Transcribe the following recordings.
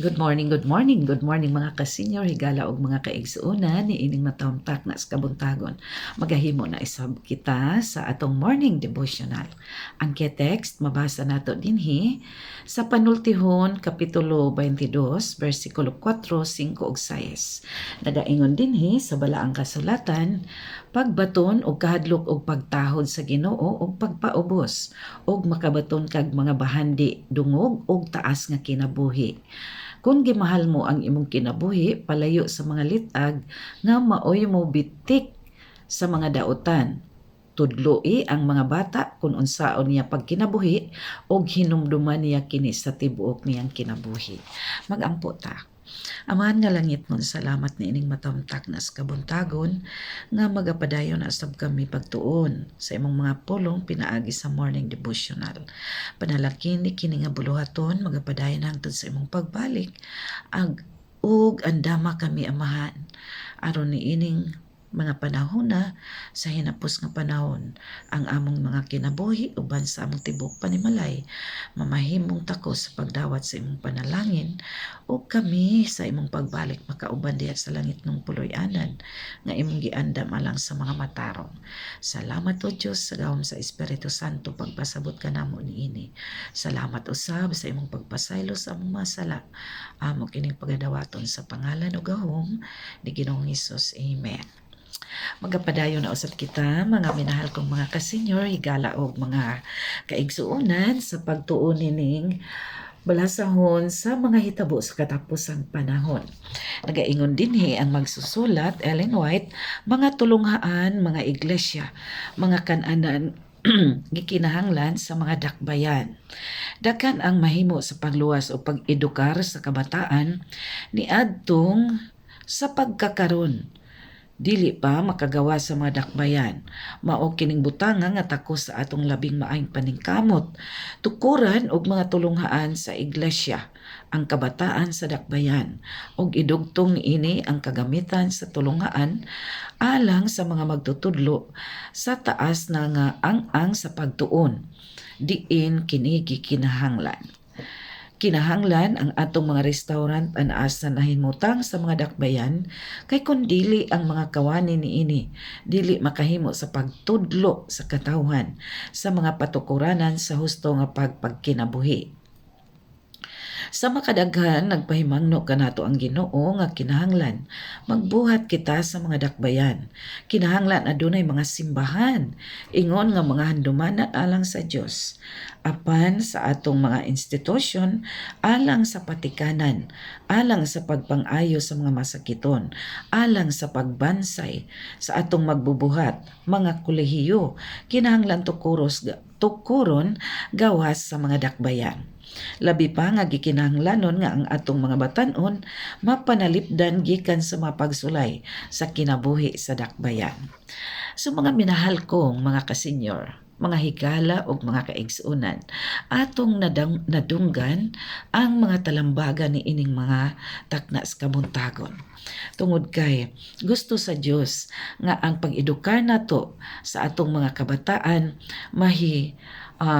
Good morning, good morning, good morning mga ka-senior, higala og mga kaigsuuna ni ining matawamtak na sa kabuntagon. Magahimo na isab kita sa atong morning devotional. Ang text mabasa nato dinhi sa panultihon kapitulo 22 bersikulo 4, 5 ug 6. Nagaingon dinhi sa balaang kasulatan, pagbaton og kahadlok og pagtahod sa Ginoo og pagpaubos og makabaton kag mga bahandi dungog og taas nga kinabuhi. Kung gimahal mo ang imong kinabuhi, palayo sa mga litag nga maoy mo bitik sa mga daotan. Tudloi ang mga bata kung unsaon niya pagkinabuhi og hinumduman niya kini sa tibuok niyang kinabuhi. Magampo ta. Amahan nga langit nun, salamat ni ining matamtak na sa kabuntagon nga magapadayon na sab kami pagtuon sa imong mga pulong pinaagi sa morning devotional. Panalakin ni kini nga buluhaton magapadayon hangtod sa imong pagbalik ug andama kami amahan aron ni ining mga panahon na sa hinapos nga panahon ang among mga kinabuhi uban sa among tibok panimalay mamahimong tako sa pagdawat sa imong panalangin ug kami sa imong pagbalik makauban diha sa langit ng puloy-anan nga imong giandam alang sa mga matarong. Salamat o Diyos sa gahom sa Espiritu Santo pagpasabot ka namo niini. Salamat usab sa imong pagpasaylo sa among masala. Amo kining pagadawaton sa pangalan ug gahom ni Ginoong Hesus. Amen. Magapadayon na usab kita mga minahal kong mga ka-senior, higala og mga kaigsuonan sa pagtuon nining balasahon sa mga hitabo sa katapusang panahon. Nagaingon dinhi ang magsusulat Ellen White, mga tulunghaan, mga iglesia, mga kananan gikinahanglan sa mga dakbayan. Daghan ang mahimo sa pagluwas o pag-edukar sa kabataan ni adtong sa pagkakaron dili pa makagawa sa mga dakbayan. Mao kining butanga nga tako sa atong labing maayong paningkamot. Tukuran og mga tulunghaan sa iglesia ang kabataan sa dakbayan og idugtong ini ang kagamitan sa tulunghaan alang sa mga magtutudlo sa taas na nga ang sa pagtuon diin kini gikinahanglan. Kinahanglan ang atong mga restaurant anaas na nahimutang sa mga dakbayan kay kun dili ang mga kawani niini dili makahimo sa pagtudlo sa katawhan sa mga patukuranan sa husto nga pagkinabuhi. Sa makadaghan nagpahimangno kanato ang Ginoo nga kinahanglan magbuhat kita sa mga dakbayan. Kinahanglan adunay mga simbahan ingon nga mga handumana alang sa Dios. Apan sa atong mga institusyon alang sa patikanan, alang sa pagpang-ayo sa mga masakiton, alang sa pagbansay sa atong magbubuhat, mga kolehiyo, kinahanglan tukuron gawas sa mga dakbayan. Labi pa nga gikinahanglanon nga ang atong mga batan-on mapanalipdan gikan sa mga pagsulay sa kinabuhi sa dakbayan. So mga minahal kong mga ka-senior, mga higala o mga kaigsuunan, atong nadunggan ang mga talambaga ni ining mga takna sa kabuntagon. Tungod kay gusto sa Dios nga ang pag-edukar nato sa atong mga kabataan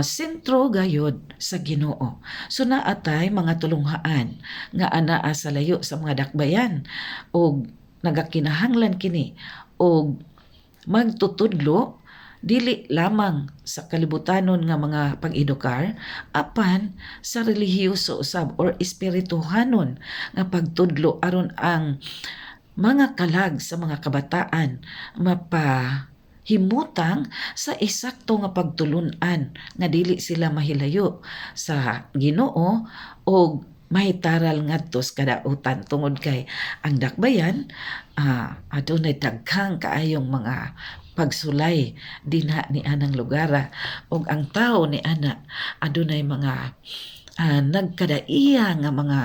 sentro gayod sa Ginoo. So naatay mga tulunghaan nga anaa sa layo sa mga dakbayan og nagakinahanglan kini og magtutudlo dili lamang sa kalibutanon nga mga pag-edukar apan sa relihiyoso usab or espirituhanon nga pagtudlo aron ang mga kalag sa mga kabataan himutang sa eksakto nga pagtulunan nga dili sila mahilayo sa Ginoo o mahitaral ngadto sa kadautan tungod kay ang dakbayan adunay daghang kaayong mga pagsulay dinha ni anang lugar ug ang tao ni ana adunay mga nagkadaiya nga mga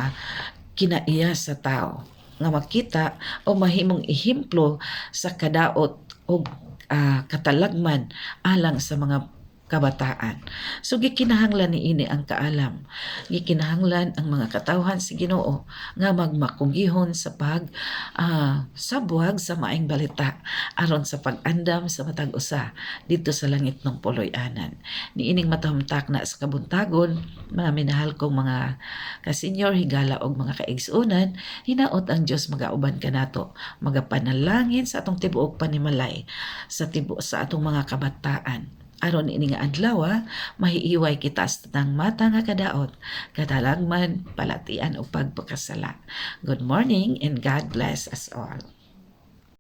kinaiya sa tao nga makita o mahimong ehemplo sa kadaot o katalagman alang sa mga kabataan. So gikinahanglan ni ini ang kaalam. Gikinahanglan ang mga katawhan si Ginoo nga magmakugihon sa sabwag sa maayong balita aron sa pag-andam sa matag usa dito sa langit ng puloy-anan. Niining matahumtak na sa kabuntagon, mga minahal kong mga ka-senior, higala og mga kaigsuonan, hinaot ang Dios magauban kanato, magapanalangin sa atong tibuok panimalay sa atong mga kabataan. Aron ini nga adlaw, mahiiway kita sa tanang mata nga kadaot, kadalagman, palatian o pagpakasala. Good morning and God bless us all.